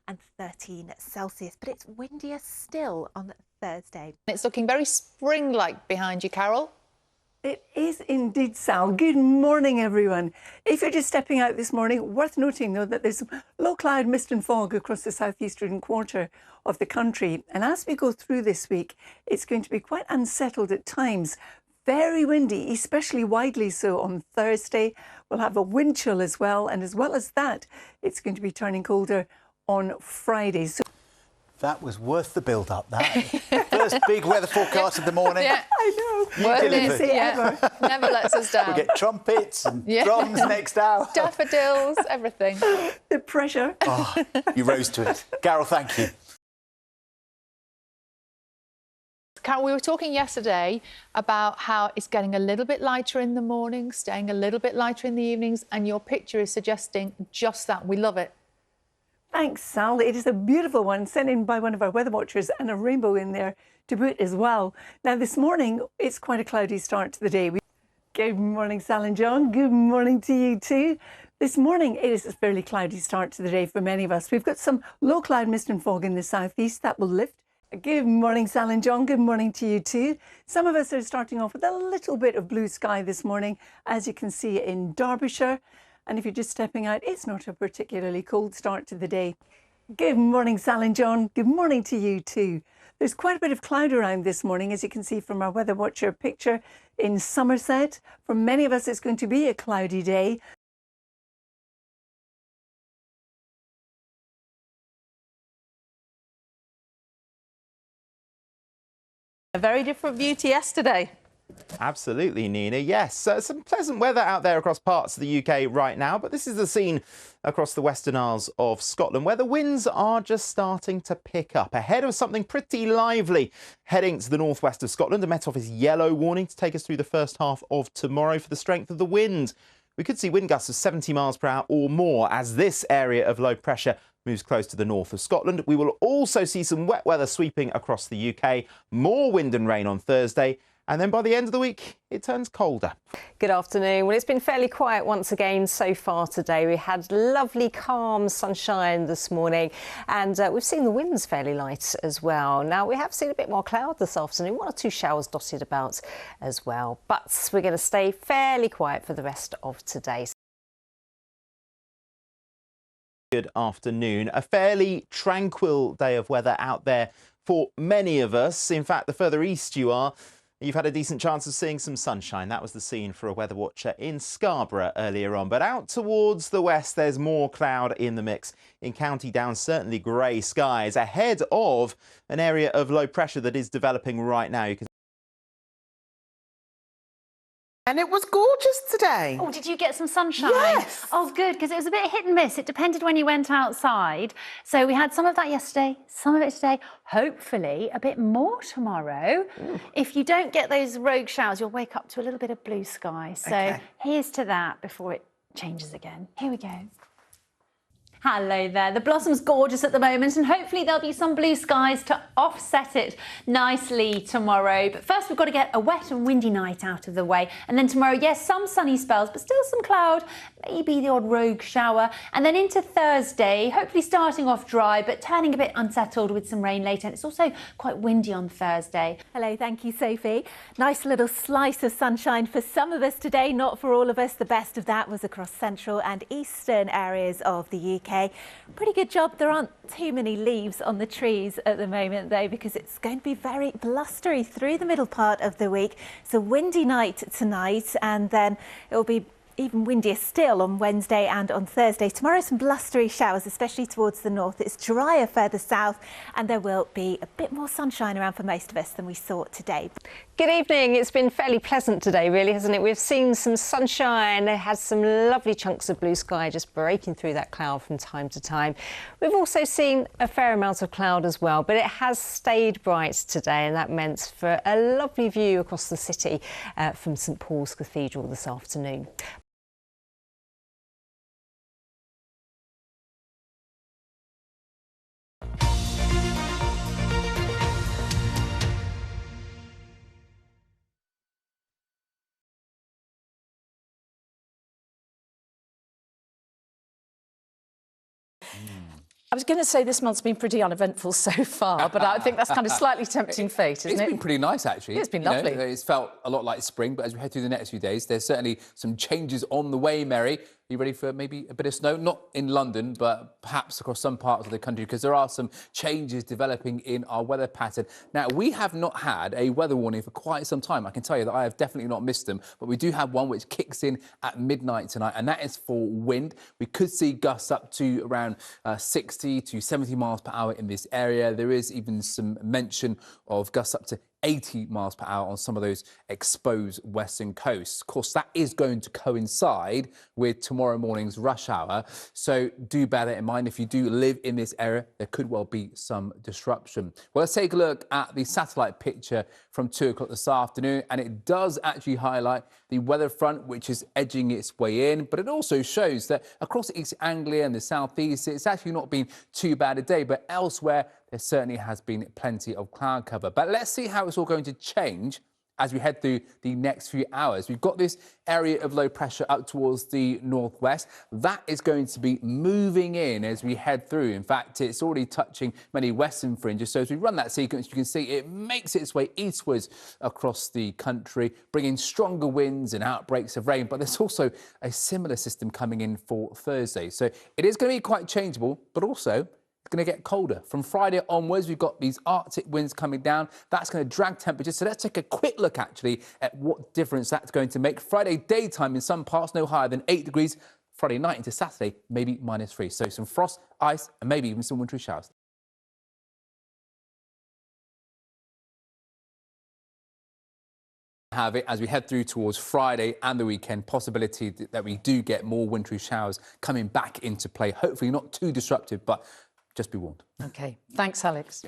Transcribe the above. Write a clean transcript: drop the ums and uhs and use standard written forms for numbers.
and 13 Celsius. But it's windier still on Thursday. It's looking very spring-like behind you, Carol. It is indeed, Sal. Good morning, everyone. If you're just stepping out this morning, worth noting, though, that there's some low cloud, mist and fog across the southeastern quarter of the country. And as we go through this week, it's going to be quite unsettled at times. Very windy, especially widely so on Thursday. We'll have a wind chill as well. And as well as that, it's going to be turning colder on Friday. So that was worth the build-up, that. First big weather forecast of the morning. Yeah. I know. Worth Didn't say yeah. ever. Never lets us down. We'll get trumpets and drums next hour. Daffodils, everything. The pressure. Oh, you rose to it. Carol, thank you. Carol, we were talking yesterday about how it's getting a little bit lighter in the morning, staying a little bit lighter in the evenings, and your picture is suggesting just that. We love it. Thanks, Sal. It is a beautiful one sent in by one of our weather watchers, and a rainbow in there to boot as well. Now, this morning, it's quite a cloudy start to the day. Good morning, Sal and John. Good morning to you too. This morning, it is a fairly cloudy start to the day for many of us. We've got some low cloud, mist and fog in the southeast that will lift. Good morning, Sal and John. Good morning to you too. Some of us are starting off with a little bit of blue sky this morning, as you can see in Derbyshire. And if you're just stepping out, it's not a particularly cold start to the day. Good morning, Sal and John. Good morning to you too. There's quite a bit of cloud around this morning, as you can see from our Weather Watcher picture in Somerset. For many of us, it's going to be a cloudy day. A very different view to yesterday. Absolutely, Nina. Yes, some pleasant weather out there across parts of the UK right now, but this is the scene across the Western Isles of Scotland, where the winds are just starting to pick up, ahead of something pretty lively heading to the northwest of Scotland. The Met Office yellow warning to take us through the first half of tomorrow for the strength of the wind. We could see wind gusts of 70 miles per hour or more as this area of low pressure moves close to the north of Scotland. We will also see some wet weather sweeping across the UK, more wind and rain on Thursday, and then by the end of the week, it turns colder. Good afternoon. Well, it's been fairly quiet once again so far today. We had lovely, calm sunshine this morning, and we've seen the winds fairly light as well. Now, we have seen a bit more cloud this afternoon, one or two showers dotted about as well. But we're going to stay fairly quiet for the rest of today. Good afternoon. A fairly tranquil day of weather out there for many of us. In fact, the further east you are, you've had a decent chance of seeing some sunshine. That was the scene for a weather watcher in Scarborough earlier on. But out towards the west, there's more cloud in the mix. In County Down, certainly grey skies ahead of an area of low pressure that is developing right now. You can And it was gorgeous today. Oh, did you get some sunshine? Yes. Oh, good, because it was a bit hit and miss. It depended when you went outside. So we had some of that yesterday, some of it today, hopefully a bit more tomorrow. Ooh. If you don't get those rogue showers, you'll wake up to a little bit of blue sky. So here's to that before it changes again. Here we go. Hello there. The blossom's gorgeous at the moment, and hopefully there'll be some blue skies to offset it nicely tomorrow. But first we've got to get a wet and windy night out of the way, and then tomorrow, yes, some sunny spells, but still some cloud, maybe the odd rogue shower, and then into Thursday, hopefully starting off dry but turning a bit unsettled with some rain later. And it's also quite windy on Thursday. Hello, thank you, Sophie. Nice little slice of sunshine for some of us today, not for all of us. The best of that was across central and eastern areas of the UK. Pretty good job. There aren't too many leaves on the trees at the moment, though, because it's going to be very blustery through the middle part of the week. It's a windy night tonight, and then it will be even windier still on Wednesday and on Thursday. Tomorrow, some blustery showers, especially towards the north. It's drier further south, and there will be a bit more sunshine around for most of us than we saw today. Good evening. It's been fairly pleasant today, really, hasn't it? We've seen some sunshine. It has some lovely chunks of blue sky just breaking through that cloud from time to time. We've also seen a fair amount of cloud as well, but it has stayed bright today, and that meant for a lovely view across the city from St Paul's Cathedral this afternoon. I was going to say this month's been pretty uneventful so far, but I think that's kind of slightly tempting fate, isn't it? It's been pretty nice, actually. It's been You know, lovely. it's felt a lot like spring, but as we head through the next few days, there's certainly some changes on the way, Mary. Are you ready for maybe a bit of snow? Not in London, but perhaps across some parts of the country, because there are some changes developing in our weather pattern. Now, we have not had a weather warning for quite some time. I can tell you that I have definitely not missed them, but we do have one which kicks in at midnight tonight, and that is for wind. We could see gusts up to around 60 to 70 miles per hour in this area. There is even some mention of gusts up to 80 miles per hour on some of those exposed western coasts. Of course, that is going to coincide with tomorrow morning's rush hour. So do bear that in mind. If you do live in this area, there could well be some disruption. Well, let's take a look at the satellite picture from 2 o'clock this afternoon. And it does actually highlight the weather front, which is edging its way in. But it also shows that across East Anglia and the southeast, it's actually not been too bad a day. But elsewhere, there certainly has been plenty of cloud cover. But let's see how it's all going to change as we head through the next few hours. We've got this area of low pressure up towards the northwest. That is going to be moving in as we head through. In fact, it's already touching many western fringes. So as we run that sequence, you can see it makes its way eastwards across the country, bringing stronger winds and outbreaks of rain. But there's also a similar system coming in for Thursday. So it is going to be quite changeable, but also going to get colder. From Friday onwards, we've got these Arctic winds coming down. That's going to drag temperatures. So let's take a quick look, actually, at what difference that's going to make. Friday daytime in some parts no higher than 8 degrees. Friday night into Saturday, maybe -3. So some frost, ice, and maybe even some wintry showers. Have it as we head through towards Friday and the weekend, possibility that we do get more wintry showers coming back into play. Hopefully not too disruptive, but just be warned. OK, thanks, Alex.